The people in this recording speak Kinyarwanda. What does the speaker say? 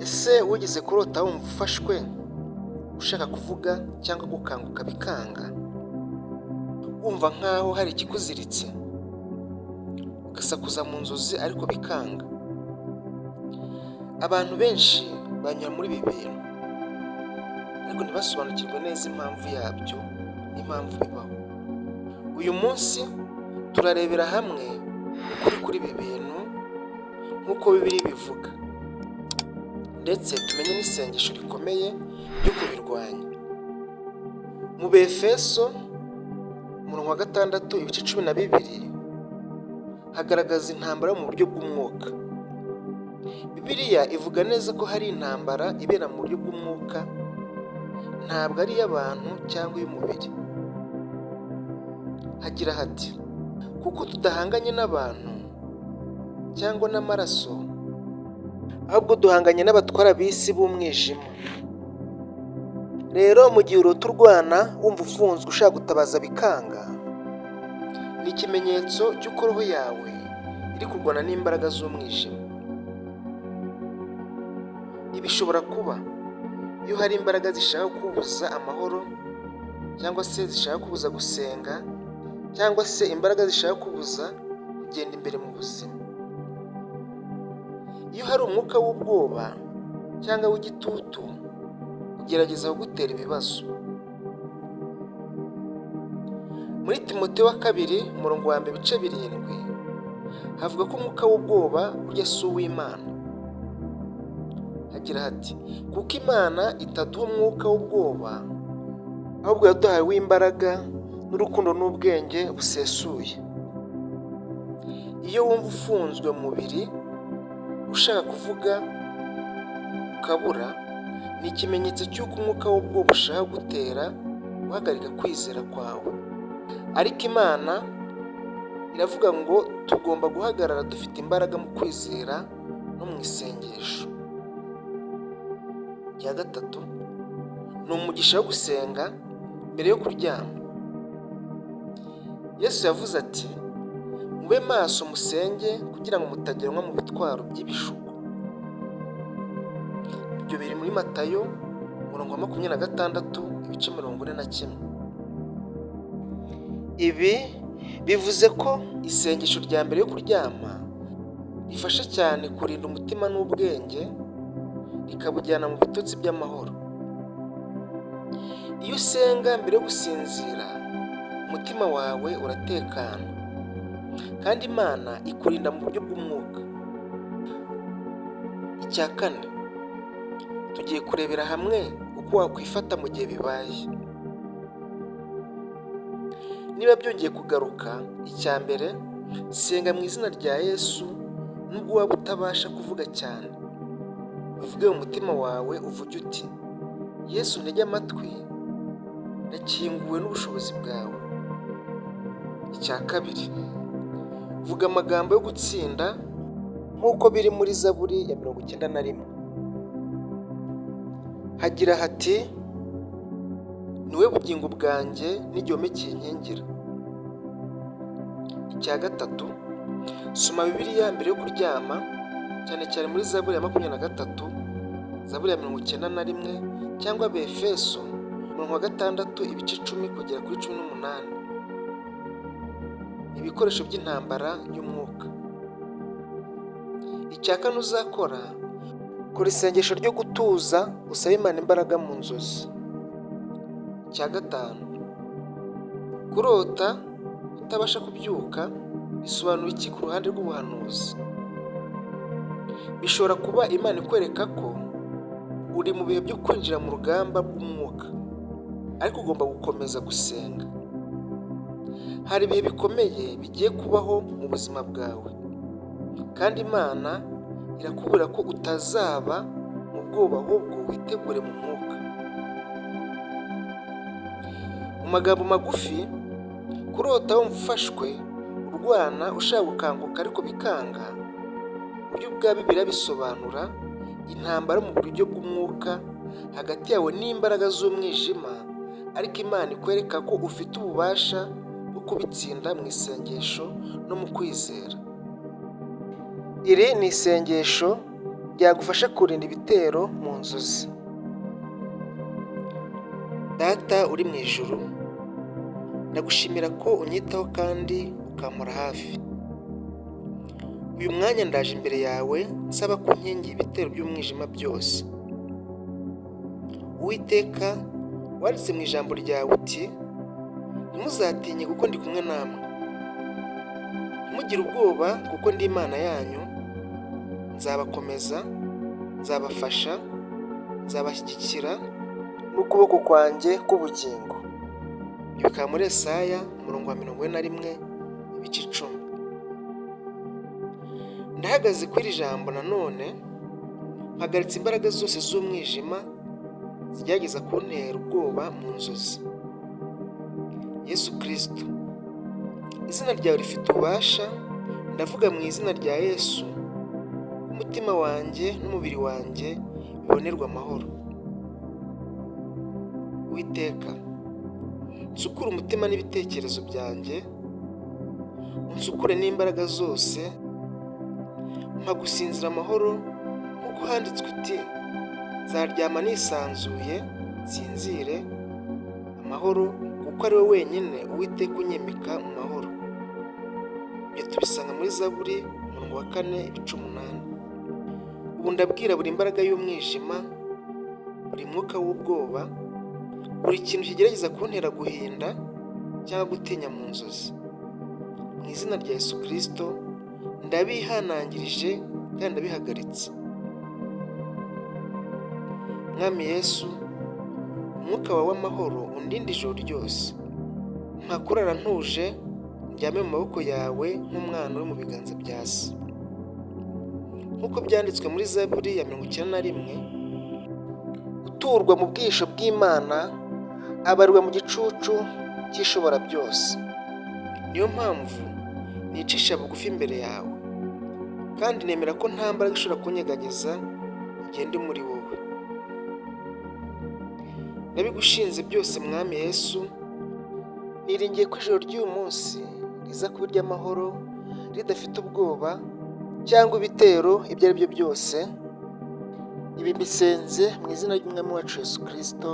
Ese wigeze kurota wumva ufashwe ushaka kuvuga cyangwa gukanguka bikanga, wumva nkaho hari ikikuziritse, ugasakuza mu nzozi ariko bikanga? Abantu benshi banyura muri ibi bintu ariko ntibasobanukirwe neza impamvu yabyo n'impamvu bibaho. Uyu munsi turarebera hamwe ukuri kuri ibi bintu nk'uko Bibiliya ibivuga, ndetse tumenye n'isengesho rikomeye ryo kubirwanya. Mu Befeso umurongo wa 6 ibice 12 hagaragaza intambara yo mu buryo bw'umwuka. Bibiliya ivuga neza ko hari intambara ibera mu buryo bw'umwuka, ntabwo ari iy'abantu cyangwa iy'umubiri. Hagira hati, kuko tudahanganye n'abantu cyangwa n'amaraso, ahubwo duhanganye n'abatwara b'isi b'umwijima. Rero mu gihe urota urwana wumva ufunzwe ushaka gutabaza bikanga, ni ikimenyetso cy'uko roho yawe iri kurwana n'imbaraga z'umwijima. Ibi bishobora kuba iyo hari imbaraga zishaka kubuza amahoro, cyangwa se zishaka kubuza gusenga, cyangwa se imbaraga zishaka kubuza kugenda imbere mu buzima. Iyo hari umwuka w'ubwoba cyangwa w'igitutu ugerageza kugutera ibibazo. Muri Timoteyo 2 umurongo wa 2 ibice 7 havuga ko umwuka w'ubwoba burya si uw'Imana. Hagira hati, kuko Imana itaduha umwuka w'ubwoba, ahubwo yaduhaye w'imbaraga n'urukundo n'ubwenge busesuye. Iyo wumva ufunzwe mu mubiri ushaka kuvuga ukabura, ni ikimenyetso cy'uko umwuka w'ubwoba ushaka gutera guhagarika kwizera kwawe. Ariko Imana iravuga ngo tugomba guhagarara dufite imbaraga mu kwizera no mu isengesho. Icya gatatu ni umugisha wo gusenga mbere yo kuryama. Yesu yavuze ati, mube maso musenge kugira ngo mutagerwa mu bitwaro by'ibishuko. Ibyo biri muri Matayo umurongo wa 26 ibice 41. Ibi bivuze ko isengesho rya mbere yo kuryama rifasha cyane kurinda umutima n'ubwenge, rikabujyana mu bitotsi by'amahoro. Iyo usenga mbere yo gusinzira, umutima wawe uratekana, kandi Imana ikurinda mu buryo bw'umwuka. Icya kane, tugiye kurebera hamwe uko wakwifata mu gihe bibaye. Niba byongeye kugaruka, icya mbere, senga mu izina rya Yesu nubwo waba utabasha kuvuga cyane. Uvuge mu mutima wawe, uvuge uti, Yesu ntege amatwi, ndakinguwe n'ubushobozi bwawe. Icya kabiri, vuga amagambo yo gutsinda nk'uko biri muri Zaburi ya 91. Hagira hati, niwe bugingo bwanjye n'igihome kinkingira. Icya gatatu, soma Bibiliya mbere yo kuryama, cyane cyane muri Zaburi ya 23, Zaburi ya 91 cyangwa Befeso umurongo wa 6 ibice 10 kugera kuri 18. Ibikoresho by'intambara y'umwuka. Icya kane uzakora, kora isengesho ryo gutuza usaba Imana imbaraga mu nzozi. Icya gatanu, kurota utabasha kubyuka bisobanura iki ku ruhande rw'ubuhanuzi? Bishobora kuba Imana ikwereka ko uri mu bihe byo kwinjira mu rugamba bw'umwuka, ariko ugomba gukomeza gusenga. Hari ibihe bikomeye bigiye kubaho mu buzima bwawe, kandi Imana irakubwira ko utazaba mu bwoba, ahubwo witegure mu mwuka. Mu magambo magufi, kurota wumva ufashwe urwana ushaka gukanguka ariko bikanga, uburyo bwa Bibiliya bisobanura intambara mu buryo bw'umwuka hagati yawe n'imbaraga z'umwijima, ariko Imana ikwereka ko ufite ububasha bwo kubitsinda mu isengesho no mu kwizera. Iri ni isengesho byagufasha kurinda ibitero mu nzozi. Data uri mu ijuru, ndagushimira ko unyitaho kandi ukampora hafi. Uyu mwanya ndaje imbere yawe nsaba ko unkingira ibitero by'umwijima byose. Uwiteka, wanditse mu ijambo ryawe uti ntimuzatinye kuko ndi kumwe namwe, ntimugire ubwoba kuko ndi Imana yanyu, nzabakomeza, nzabafasha, nzabashyigikira n'ukuboko kwanjye k'ubugingo. Bikaba muri Yesaya 41:10. Ndahagaze kuri iri jambo nanone, mpagaritse imbaraga zose z'umwijima zigerageza kuntera ubwoba mu nzozi. Yesu Kristo, izina ryawe rifite ububasha, ndavuga mu izina rya Yesu, umutima wanjye n'umubiri wanjye bibonerwa amahoro. Uwiteka, nsukure umutima n'ibitekerezo byanjye, unsukure n'imbaraga zose, mpa gusinzira amahoro nk'uko handitswe uti nzaryama nisanzuye nsinzire amahoro kuko ari we wenyine Uwiteka unyimika mu mahoro. Ibyo tubisanga muri Zaburi 4:8. Ubu ndabwira buri mbaraga y'umwijima, buri mwuka w'ubwoba, buri kintu kigerageza kuntera guhinda cyangwa gutinya mu nzozi, mu izina rya Yesu Kristo ndabihanangirije kandi ndabihagaritse. Mwami Yesu, umwuka wawe w'amahoro undinde ijoro ryose, mpa kurara ntuje, ndyame mu maboko yawe nk'umwana uri mu biganza bya se. Nk'uko byanditswe muri Zaburi 91, uturwa mu bwisho bw'Imana abarirwa mu gicucu cy'ishobora byose. Niyo mpamvu nicisha bugufi imbere yawe, kandi nemera ko nta mbaraga ishobora kunyeganyeza igihe ndi muri wowe. Nabigushinze byose Mwami Yesu, niringiye ko ijoro ry'uyu munsi riza kuba iry'amahoro, ridafite ubwoba cyangwa ibitero ibyo ari byo byose. Ibi mbisenze mu izina ry'Umwami wacu Yesu Kristo.